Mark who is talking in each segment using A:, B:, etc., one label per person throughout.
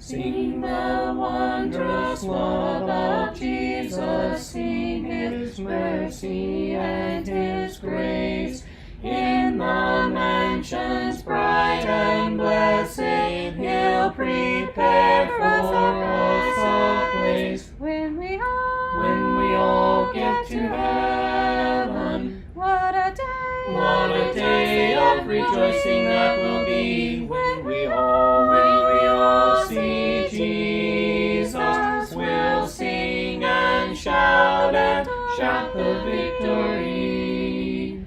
A: Sing the wondrous love of Jesus, sing his mercy and his grace. In the mansions bright and blessed, he'll prepare for us a place.
B: When we
A: all get to heaven,
B: what a
A: day of rejoicing that will be. When we all see Jesus, we'll sing and shout the victory.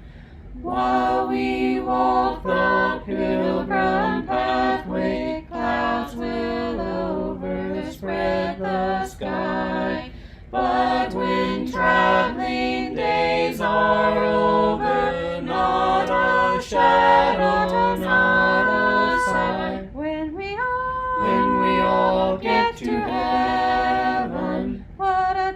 A: While we walk the pilgrim pathway, clouds will overspread the sky. But when traveling days are over, not a shadow, not a sigh.
B: When we
A: all get to heaven,
B: what a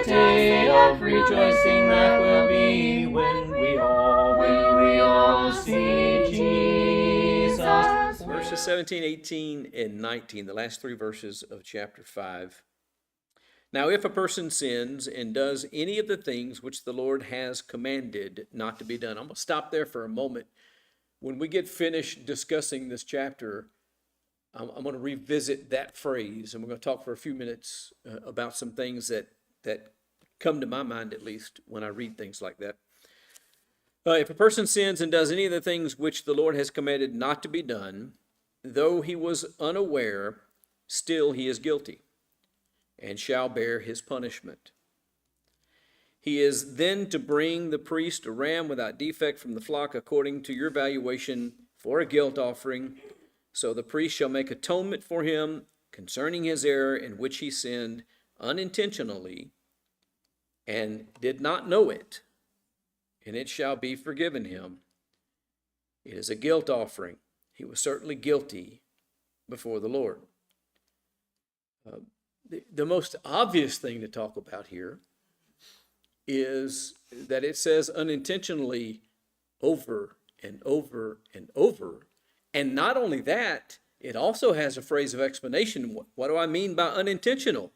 A: day of rejoicing that will be. When we all see Jesus.
C: Verses 17, 18, and 19, the last three verses of chapter 5. Now, if a person sins and does any of the things which the Lord has commanded not to be done. I'm going to stop there for a moment. When we get finished discussing this chapter, I'm going to revisit that phrase, and we're going to talk for a few minutes about some things that come to my mind, at least, when I read things like that. If a person sins and does any of the things which the Lord has commanded not to be done, though he was unaware, still he is guilty, and shall bear his punishment. He is then to bring the priest a ram without defect from the flock according to your valuation for a guilt offering. So the priest shall make atonement for him concerning his error in which he sinned unintentionally and did not know it, and it shall be forgiven him. It is a guilt offering. He was certainly guilty before the Lord. The most obvious thing to talk about here is that it says unintentionally over and over and over. And not only that, it also has a phrase of explanation. What do I mean by unintentional?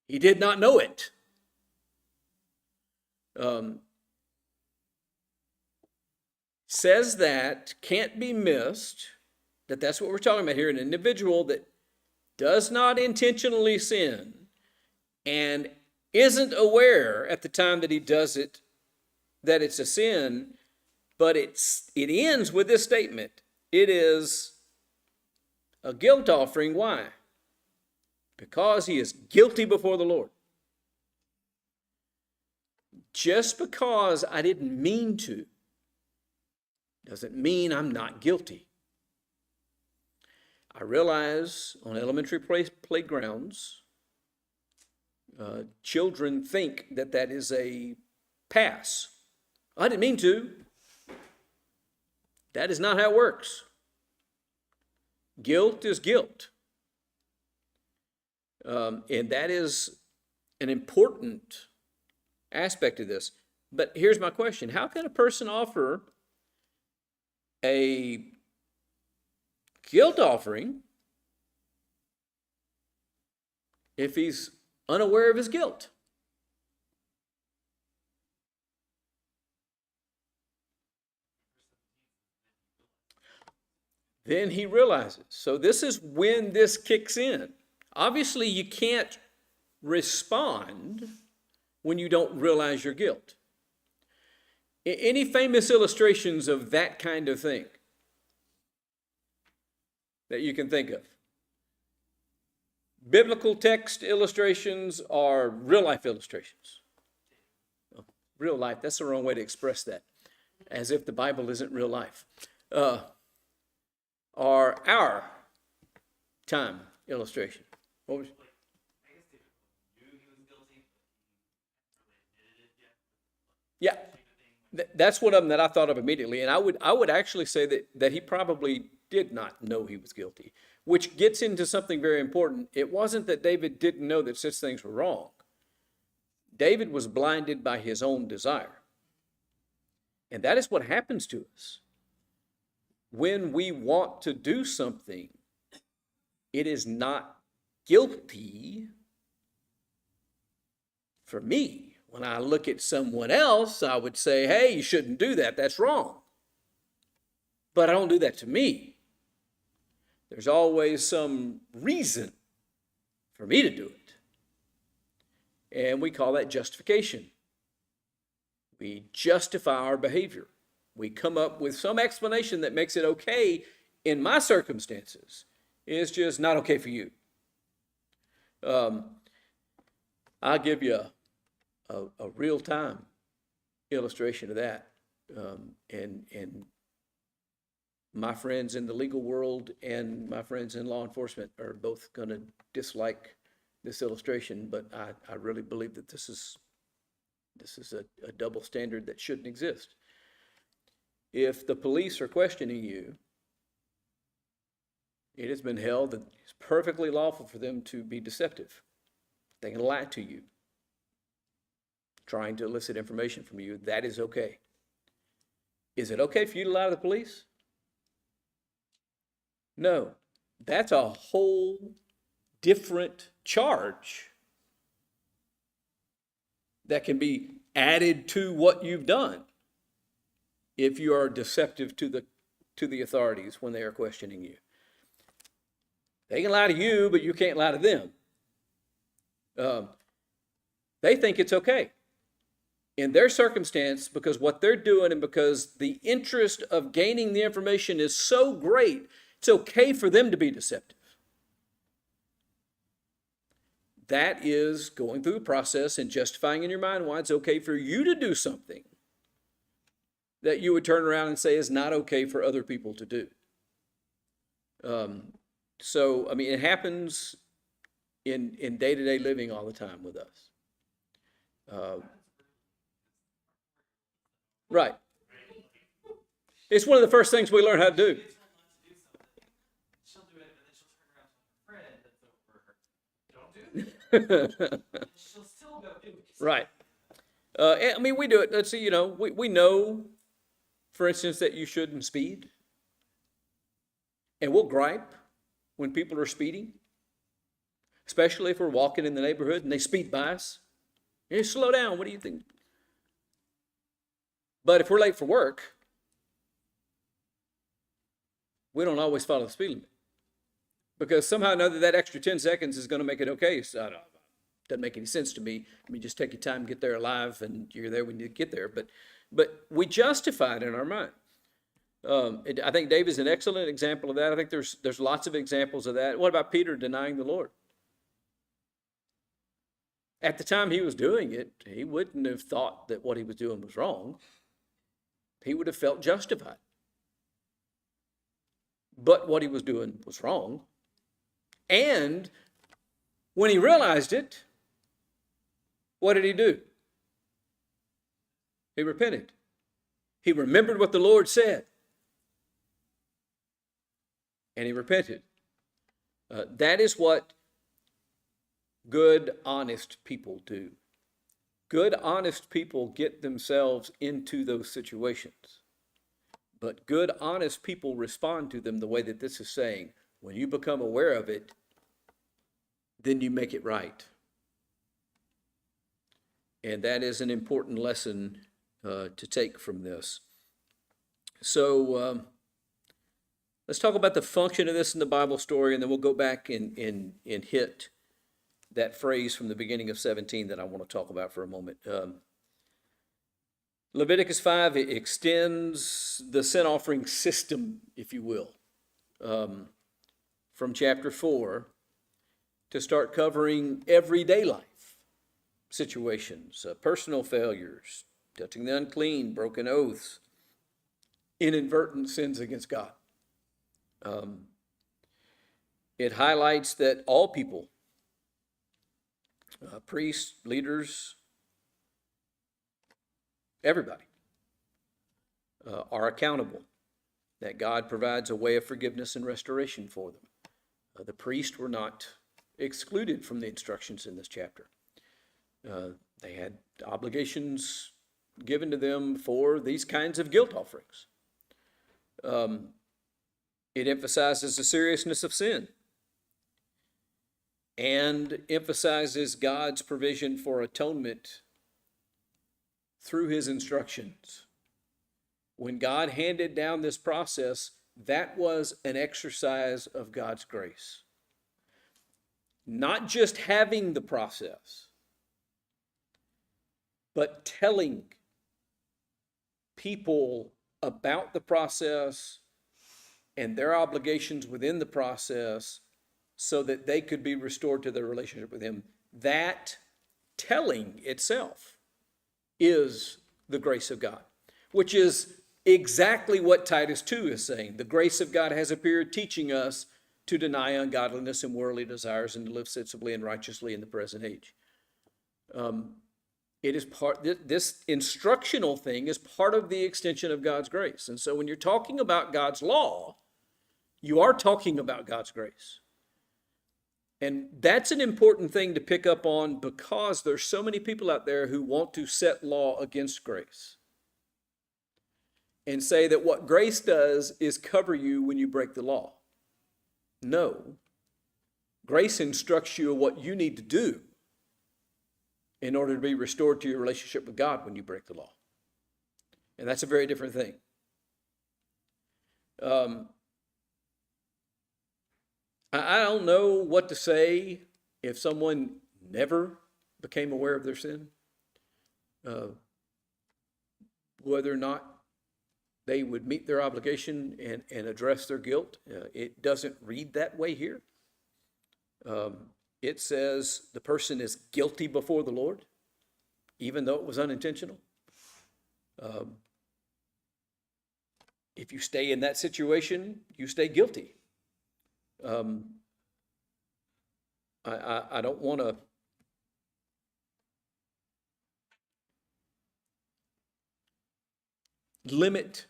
C: He did not know it. Says that can't be missed, that's what we're talking about here. An individual that does not intentionally sin and isn't aware at the time that he does it that it's a sin, but it ends with this statement. It is a guilt offering. Why? Because he is guilty before the Lord. Just because I didn't mean to doesn't mean I'm not guilty. I realize on elementary playgrounds, children think that is a pass. I didn't mean to. That is not how it works. Guilt is guilt. And that is an important aspect of this. But here's my question. How can a person offer a guilt offering if he's unaware of his guilt? Then he realizes. So this is when this kicks in. Obviously, you can't respond when you don't realize your guilt. Any famous illustrations of that kind of thing that you can think of? Biblical text illustrations are real life illustrations. Real life, that's the wrong way to express that. As if the Bible isn't real life. Are our time illustration. What was? Yeah, that's one of them that I thought of immediately, and I would actually say that he probably did not know he was guilty, which gets into something very important. It wasn't that David didn't know that such things were wrong. David was blinded by his own desire, and that is what happens to us when we want to do something it is not guilty for me. When I look at someone else, I would say, hey, you shouldn't do that. That's wrong. But I don't do that to me. There's always some reason for me to do it. And we call that justification. We justify our behavior. We come up with some explanation that makes it okay in my circumstances. It's just not okay for you. I'll give you a real-time illustration of that. And my friends in the legal world and my friends in law enforcement are both going to dislike this illustration, but I really believe that this is a double standard that shouldn't exist. If the police are questioning you, it has been held that it's perfectly lawful for them to be deceptive. They can lie to you, trying to elicit information from you. That is okay. Is it okay for you to lie to the police? No. That's a whole different charge that can be added to what you've done if you are deceptive to the authorities when they are questioning you. They can lie to you, but you can't lie to them. They think it's okay in their circumstance because what they're doing and because the interest of gaining the information is so great, it's okay for them to be deceptive. That is going through a process and justifying in your mind why it's okay for you to do something that you would turn around and say is not okay for other people to do. So, I mean, it happens in day-to-day living all the time with us. Right. It's one of the first things we learn how to do. Right. I mean, we do it. Let's see, we know, for instance, that you shouldn't speed. And we'll gripe when people are speeding, especially if we're walking in the neighborhood and they speed by us. Hey, slow down. What do you think? But if we're late for work, we don't always follow the speed limit. Because somehow or another, that extra 10 seconds is going to make it okay. So it doesn't make any sense to me. I mean, just take your time, get there alive, and you're there when you get there. But we justify it in our mind. I think Dave is an excellent example of that. I think there's lots of examples of that. What about Peter denying the Lord? At the time he was doing it, he wouldn't have thought that what he was doing was wrong. He would have felt justified. But what he was doing was wrong. And when he realized it, what did he do? He repented. He remembered what the Lord said. And he repented. That is what good, honest people do. Good, honest people get themselves into those situations. But good, honest people respond to them the way that this is saying. When you become aware of it, then you make it right. And that is an important lesson to take from this. So let's talk about the function of this in the Bible story, and then we'll go back and hit that phrase from the beginning of 17 that I want to talk about for a moment. Leviticus 5 extends the sin offering system, if you will, from chapter 4 to start covering everyday life situations, personal failures, touching the unclean, broken oaths, inadvertent sins against God. It highlights that all people, priests, leaders, everybody, are accountable, that God provides a way of forgiveness and restoration for them. The priests were not excluded from the instructions in this chapter. They had obligations given to them for these kinds of guilt offerings. It emphasizes the seriousness of sin. and emphasizes God's provision for atonement through his instructions. When God handed down this process, that was an exercise of God's grace. Not just having the process, but telling people about the process and their obligations within the process so that they could be restored to their relationship with him. That telling itself is the grace of God, which is exactly what Titus 2 is saying. The grace of God has appeared, teaching us to deny ungodliness and worldly desires and to live sensibly and righteously in the present age. It is this instructional thing is part of the extension of God's grace. And so when you're talking about God's law, you are talking about God's grace. And that's an important thing to pick up on, because there's so many people out there who want to set law against grace and say that what grace does is cover you when you break the law. No. Grace instructs you what you need to do in order to be restored to your relationship with God when you break the law. And that's a very different thing. I don't know what to say if someone never became aware of their sin, whether or not they would meet their obligation and address their guilt. It doesn't read that way here. It says the person is guilty before the Lord, even though it was unintentional. If you stay in that situation, you stay guilty. I don't want to limit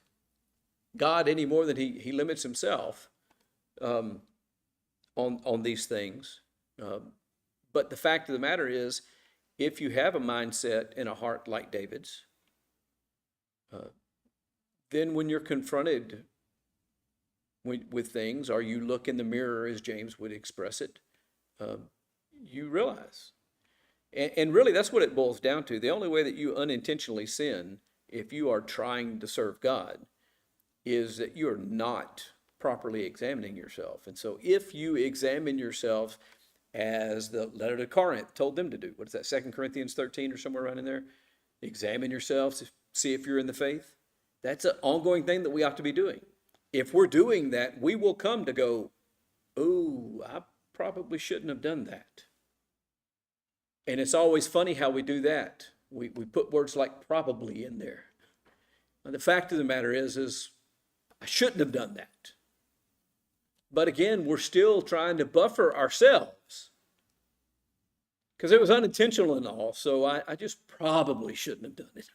C: God any more than he limits himself on these things. But the fact of the matter is, if you have a mindset and a heart like David's, then when you're confronted with things, or you look in the mirror, as James would express it, you realize. And really, that's what it boils down to. The only way that you unintentionally sin, if you are trying to serve God, is that you're not properly examining yourself. And so if you examine yourself as the letter to Corinth told them to do, what is that, 2 Corinthians 13 or somewhere around in there? Examine yourselves, see if you're in the faith. That's an ongoing thing that we ought to be doing. If we're doing that, we will come to go, oh, I probably shouldn't have done that. And it's always funny how we do that. We put words like probably in there. And the fact of the matter is I shouldn't have done that. But again, we're still trying to buffer ourselves, because it was unintentional and all, so I just probably shouldn't have done it.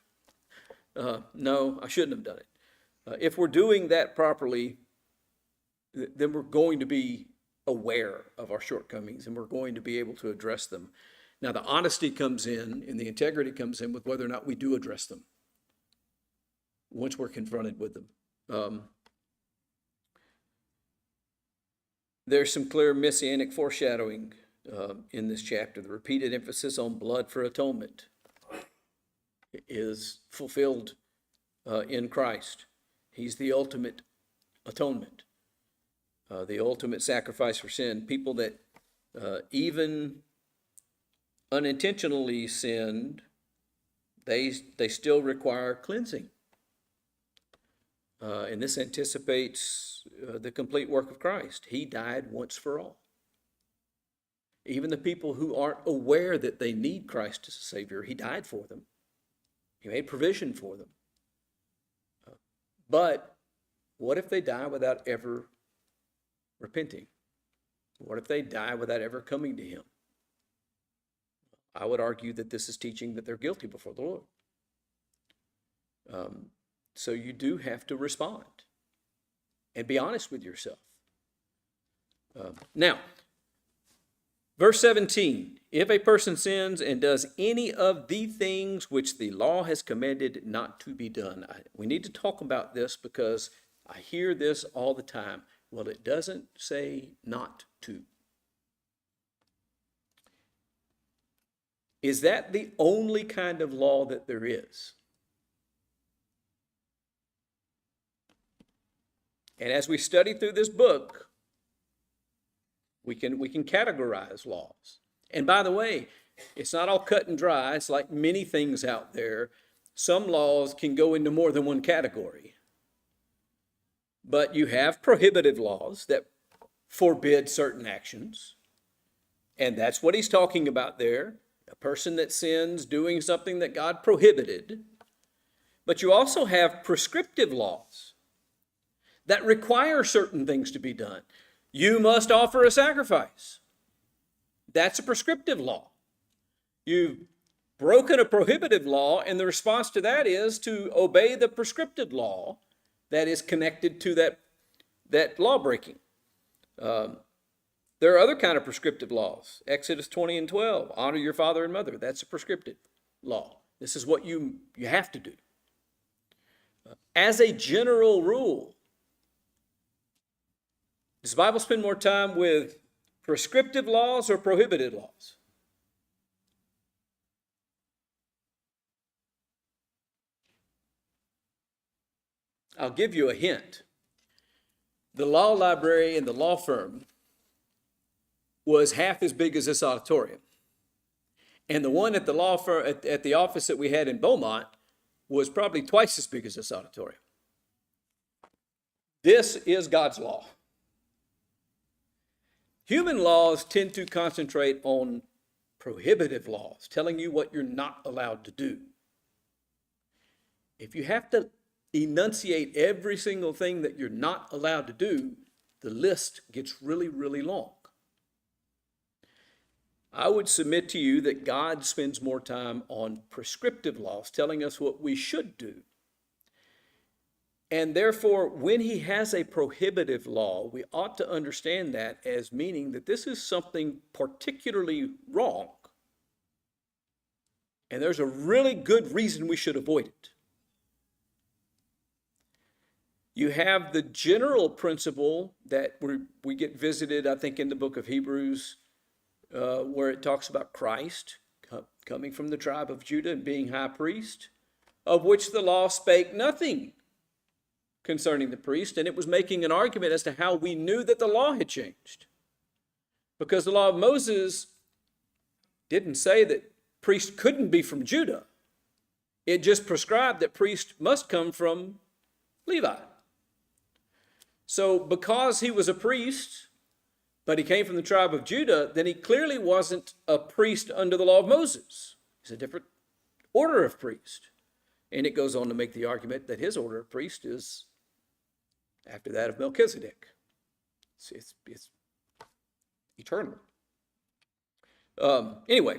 C: No, I shouldn't have done it. If we're doing that properly, then we're going to be aware of our shortcomings, and we're going to be able to address them. Now, the honesty comes in, and the integrity comes in with whether or not we do address them once we're confronted with them. There's some clear messianic foreshadowing in this chapter. The repeated emphasis on blood for atonement is fulfilled in Christ. He's the ultimate atonement, the ultimate sacrifice for sin. People that even unintentionally sinned, they still require cleansing. And this anticipates the complete work of Christ. He died once for all. Even the people who aren't aware that they need Christ as a Savior, he died for them. He made provision for them. But what if they die without ever repenting? What if they die without ever coming to him? I would argue that this is teaching that they're guilty before the Lord. So you do have to respond and be honest with yourself. Now, verse 17, if a person sins and does any of the things which the law has commanded not to be done. We need to talk about this because I hear this all the time. Well, it doesn't say not to. Is that the only kind of law that there is? And as we study through this book, we can categorize laws. And by the way, it's not all cut and dry. It's like many things out there. Some laws can go into more than one category. But you have prohibitive laws that forbid certain actions. And that's what he's talking about there. A person that sins doing something that God prohibited. But you also have prescriptive laws that require certain things to be done. You must offer a sacrifice. That's a prescriptive law. You've broken a prohibitive law, and the response to that is to obey the prescriptive law that is connected to that law breaking. There are other kind of prescriptive laws. Exodus 20 and 12, honor your father and mother. That's a prescriptive law. This is what you have to do. As a general rule, does the Bible spend more time with prescriptive laws or prohibited laws? I'll give you a hint. The law library in the law firm was half as big as this auditorium. And the one at the law firm, at the office that we had in Beaumont, was probably twice as big as this auditorium. This is God's law. Human laws tend to concentrate on prohibitive laws, telling you what you're not allowed to do. If you have to enunciate every single thing that you're not allowed to do, the list gets really, really long. I would submit to you that God spends more time on prescriptive laws, telling us what we should do. And therefore, when he has a prohibitive law, we ought to understand that as meaning that this is something particularly wrong. And there's a really good reason we should avoid it. You have the general principle that we get visited, I think, in the book of Hebrews, where it talks about Christ coming from the tribe of Judah and being high priest, of which the law spake nothing concerning the priest, and it was making an argument as to how we knew that the law had changed. Because the law of Moses didn't say that priests couldn't be from Judah. It just prescribed that priests must come from Levi. So because he was a priest, but he came from the tribe of Judah, then he clearly wasn't a priest under the law of Moses. He's a different order of priest. And it goes on to make the argument that his order of priest is after that of Melchizedek. It's eternal. Anyway,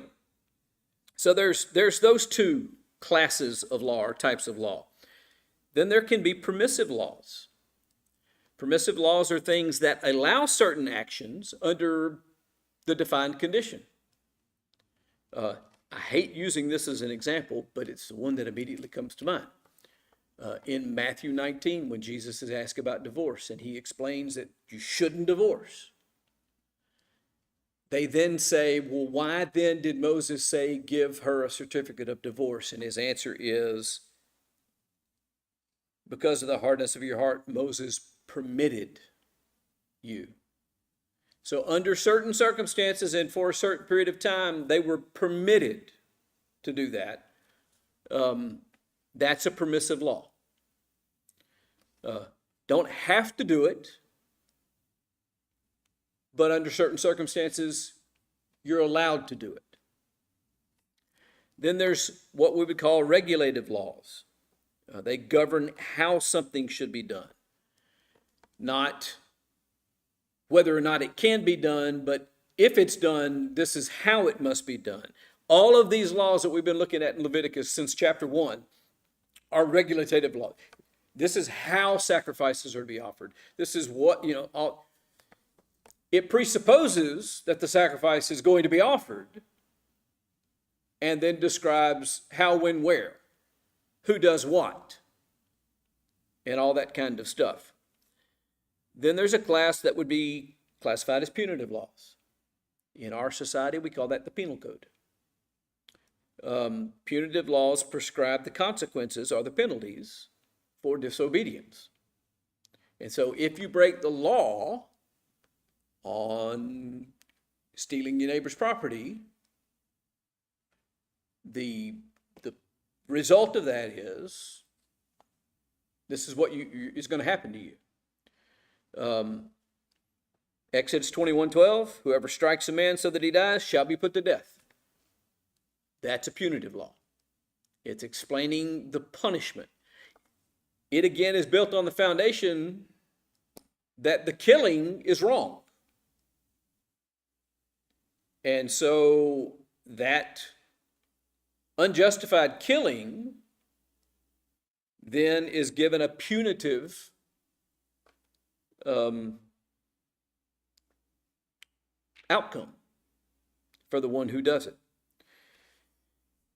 C: so there's those two classes of law or types of law. Then there can be permissive laws. Permissive laws are things that allow certain actions under the defined condition. I hate using this as an example, but it's the one that immediately comes to mind. In Matthew 19, when Jesus is asked about divorce, and he explains that you shouldn't divorce. They then say, well, why then did Moses say, give her a certificate of divorce? And his answer is, because of the hardness of your heart, Moses permitted you. So under certain circumstances and for a certain period of time, they were permitted to do that. That's a permissive law. Don't have to do it, but under certain circumstances, you're allowed to do it. Then there's what we would call regulative laws. They govern how something should be done. Not whether or not it can be done, but if it's done, this is how it must be done. All of these laws that we've been looking at in Leviticus since chapter 1 are regulative laws. This is how sacrifices are to be offered. This is what, it presupposes that the sacrifice is going to be offered and then describes how, when, where, who does what, and all that kind of stuff. Then there's a class that would be classified as punitive laws. In our society, we call that the penal code. Punitive laws prescribe the consequences or the penalties for disobedience. And so if you break the law on stealing your neighbor's property, the result of that is this is what is going to happen to you. Exodus 21:12, whoever strikes a man so that he dies shall be put to death. That's a punitive law. It's explaining the punishment. It again is built on the foundation that the killing is wrong. And so that unjustified killing then is given a punitive outcome for the one who does it.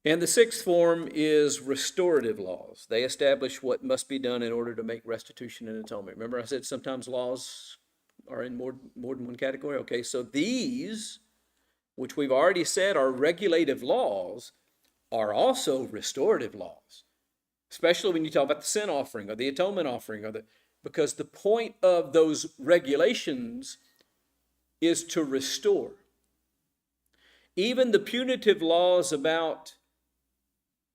C: And the sixth form is restorative laws. They establish what must be done in order to make restitution and atonement. Remember I said sometimes laws are in more than one category? Okay, so these, which we've already said are regulative laws, are also restorative laws, especially when you talk about the sin offering or the atonement offering, because the point of those regulations is to restore. Even the punitive laws about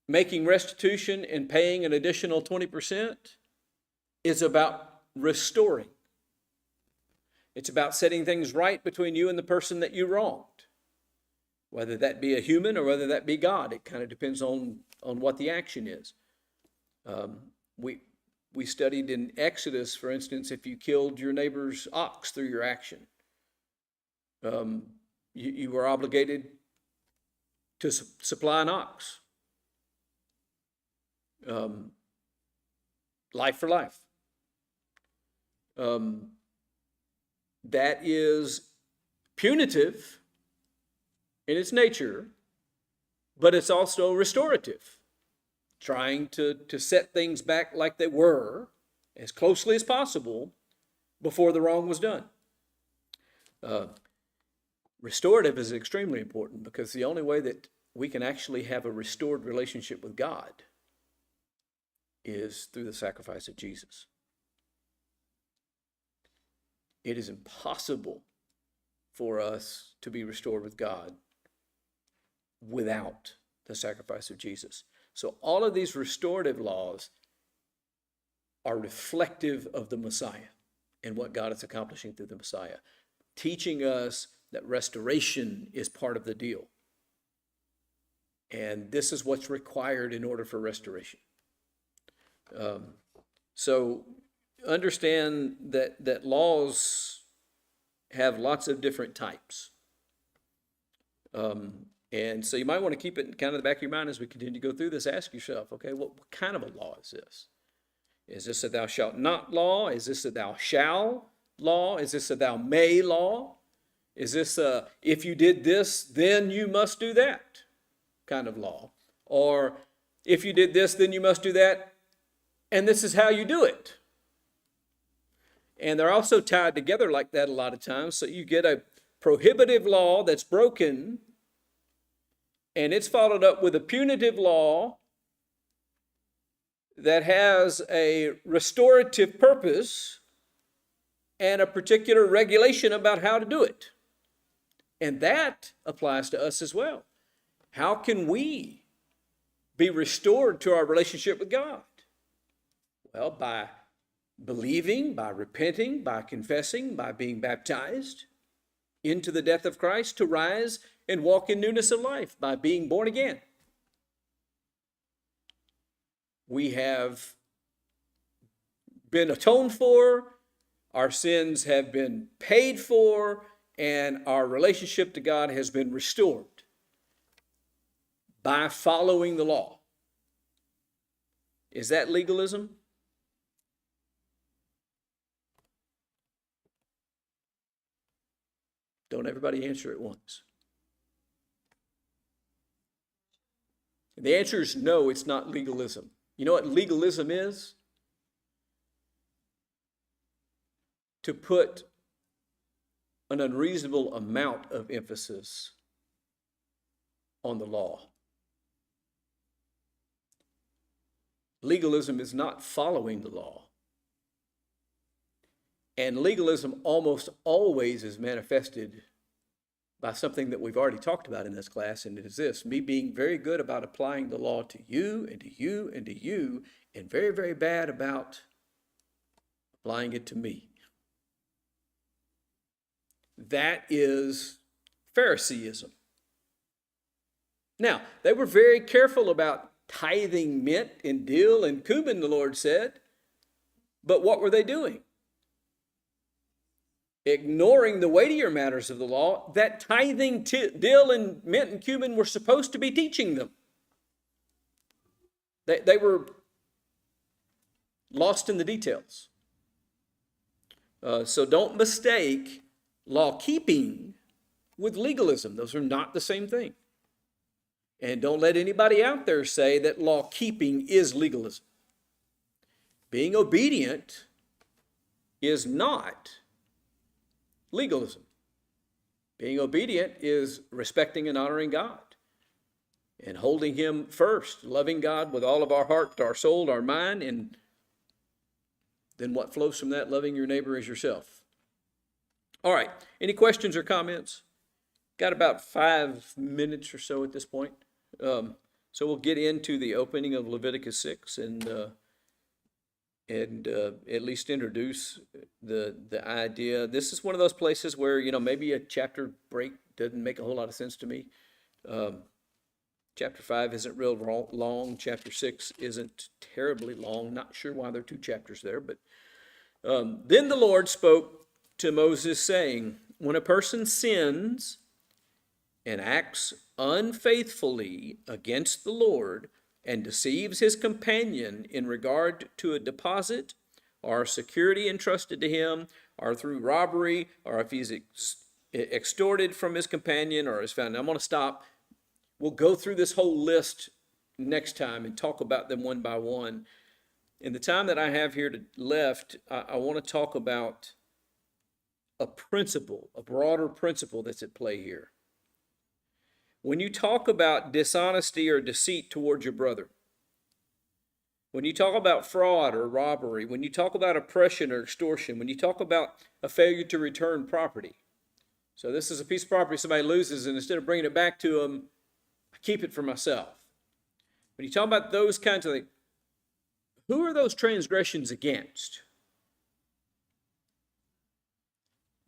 C: making restitution and paying an additional 20% is about restoring. It's about setting things right between you and the person that you wronged, whether that be a human or whether that be God. It kind of depends on what the action is. We studied in Exodus, for instance, if you killed your neighbor's ox through your action, you were obligated to supply an ox. Life for life. That is punitive in its nature, but it's also restorative, trying to set things back like they were as closely as possible before the wrong was done. Restorative is extremely important because the only way that we can actually have a restored relationship with God is through the sacrifice of Jesus. It is impossible for us to be restored with God without the sacrifice of Jesus. So all of these restorative laws are reflective of the Messiah and what God is accomplishing through the Messiah, teaching us that restoration is part of the deal. And this is what's required in order for restoration. So understand that laws have lots of different types. And so you might want to keep it kind of in the back of your mind as we continue to go through this. Ask yourself, okay, what kind of a law is this? Is this a thou shalt not law? Is this a thou shall law? Is this a thou may law? Is this a if you did this, then you must do that kind of law? Or if you did this, then you must do that, and this is how you do it. And they're also tied together like that a lot of times. So you get a prohibitive law that's broken, and it's followed up with a punitive law that has a restorative purpose and a particular regulation about how to do it. And that applies to us as well. How can we be restored to our relationship with God? Well, by believing, by repenting, by confessing, by being baptized into the death of Christ to rise and walk in newness of life, by being born again. We have been atoned for, our sins have been paid for, and our relationship to God has been restored by following the law. Is that legalism? Don't everybody answer at once. The answer is no, it's not legalism. You know what legalism is? To put an unreasonable amount of emphasis on the law. Legalism is not following the law. And legalism almost always is manifested by something that we've already talked about in this class, and it is this: me being very good about applying the law to you and to you and to you, and very, very bad about applying it to me. That is Phariseeism. Now, they were very careful about tithing mint and dill and cumin, the Lord said. But what were they doing? Ignoring the weightier matters of the law that tithing dill and mint and cumin were supposed to be teaching them. They were lost in the details. So don't mistake law keeping with legalism. Those are not the same thing. And don't let anybody out there say that law keeping is legalism. Being obedient is not legalism. Being obedient is respecting and honoring God and holding Him first, loving God with all of our heart, our soul, our mind, and then what flows from that? Loving your neighbor as yourself. All right, any questions or comments? Got about 5 minutes or so at this point. So we'll get into the opening of Leviticus 6 and at least introduce the idea. This is one of those places where, maybe a chapter break doesn't make a whole lot of sense to me. Chapter 5 isn't real long. Chapter 6 isn't terribly long. Not sure why there are 2 chapters there. But then the Lord spoke to Moses, saying, when a person sins and acts unfaithfully against the Lord and deceives his companion in regard to a deposit or security entrusted to him, or through robbery, or if he's extorted from his companion or is found. I'm going to stop. We'll go through this whole list next time and talk about them one by one. In the time that I have here left, I want to talk about a principle, a broader principle that's at play here. When you talk about dishonesty or deceit towards your brother, when you talk about fraud or robbery, when you talk about oppression or extortion, when you talk about a failure to return property. So this is a piece of property somebody loses, and instead of bringing it back to them, I keep it for myself. When you talk about those kinds of things, who are those transgressions against?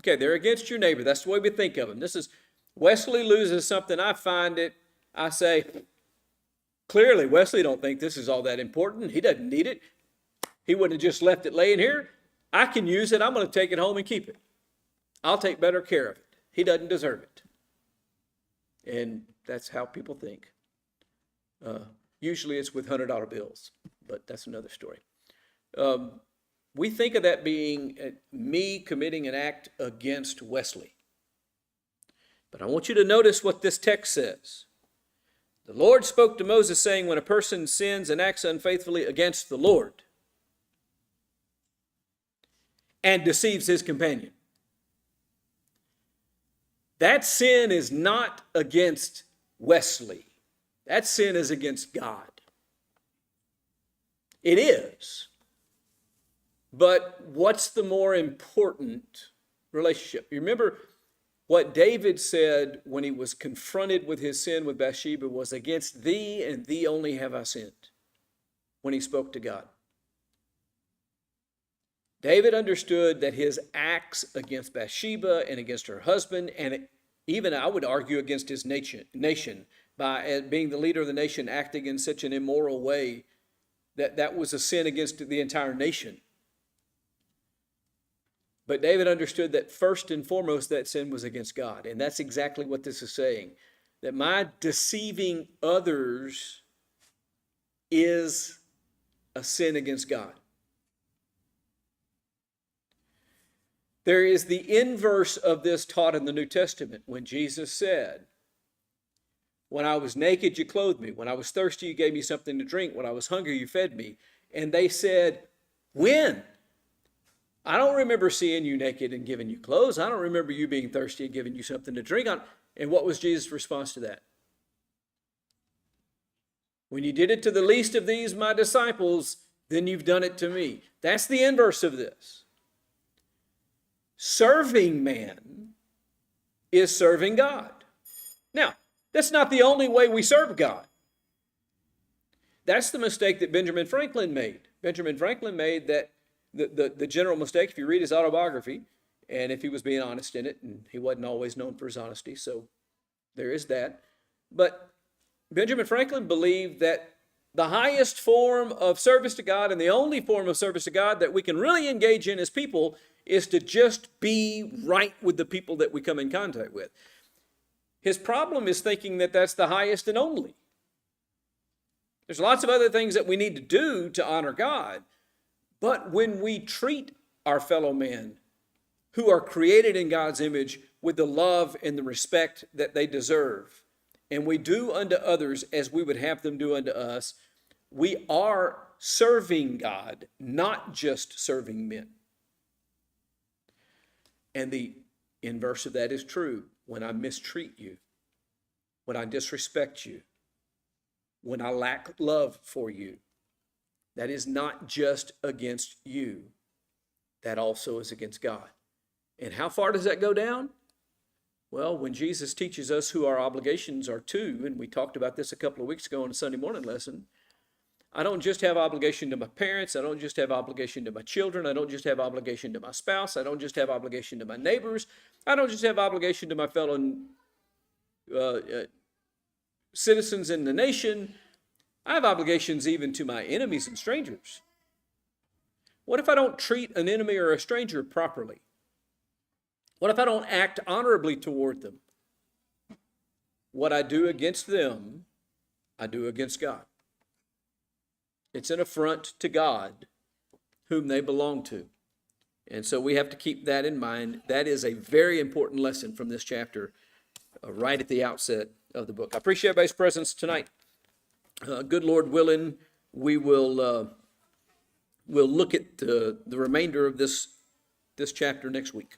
C: Okay, they're against your neighbor. That's the way we think of them. This is Wesley loses something. I say, clearly Wesley don't think this is all that important. He doesn't need it. He wouldn't have just left it laying here. I can use it. I'm going to take it home and keep it. I'll take better care of it. He doesn't deserve it. And that's how people think. Usually it's with $100 bills, but that's another story. We think of that being me committing an act against Wesley. But I want you to notice what this text says. The Lord spoke to Moses, saying, when a person sins and acts unfaithfully against the Lord and deceives his companion, that sin is not against Wesley. That sin is against God. It is. But what's the more important relationship? You remember what David said when he was confronted with his sin with Bathsheba was, against thee and thee only have I sinned, when he spoke to God. David understood that his acts against Bathsheba and against her husband, and even I would argue against his nation by being the leader of the nation, acting in such an immoral way, that was a sin against the entire nation. But David understood that first and foremost that sin was against God. And that's exactly what this is saying. That my deceiving others is a sin against God. There is the inverse of this taught in the New Testament when Jesus said, when I was naked, you clothed me. When I was thirsty, you gave me something to drink. When I was hungry, you fed me. And they said, when? I don't remember seeing you naked and giving you clothes. I don't remember you being thirsty and giving you something to drink. And what was Jesus' response to that? When you did it to the least of these, my disciples, then you've done it to me. That's the inverse of this. Serving man is serving God. Now, that's not the only way we serve God. That's the mistake that Benjamin Franklin made. Benjamin Franklin made that the general mistake, if you read his autobiography, and if he was being honest in it, and he wasn't always known for his honesty, so there is that. But Benjamin Franklin believed that the highest form of service to God and the only form of service to God that we can really engage in as people is to just be right with the people that we come in contact with. His problem is thinking that that's the highest and only. There's lots of other things that we need to do to honor God, but when we treat our fellow men who are created in God's image with the love and the respect that they deserve, and we do unto others as we would have them do unto us, we are serving God, not just serving men. And the inverse of that is true. When I mistreat you, when I disrespect you, when I lack love for you, that is not just against you. That also is against God. And how far does that go down? Well, when Jesus teaches us who our obligations are to, and we talked about this a couple of weeks ago in a Sunday morning lesson, I don't just have obligation to my parents. I don't just have obligation to my children. I don't just have obligation to my spouse. I don't just have obligation to my neighbors. I don't just have obligation to my fellow citizens in the nation. I have obligations even to my enemies and strangers. What if I don't treat an enemy or a stranger properly? What if I don't act honorably toward them? What I do against them, I do against God. It's an affront to God, whom they belong to. And so we have to keep that in mind. That is a very important lesson from this chapter, right at the outset of the book. I appreciate everybody's presence tonight. Good Lord willing, we will we'll look at the remainder of this chapter next week.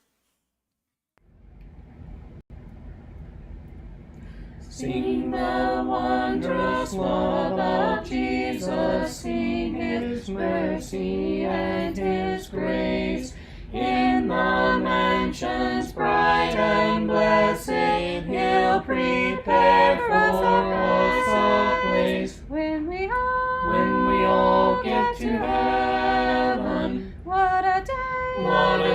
A: Sing the wondrous love of Jesus, sing His mercy and His grace. In the mansions bright and blessed, He'll prepare for us a place. When we all get to heaven, what a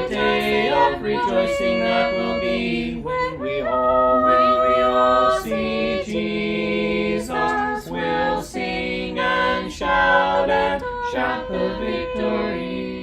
A: day of rejoicing that will be when we all see Jesus. We'll sing and shout the victory.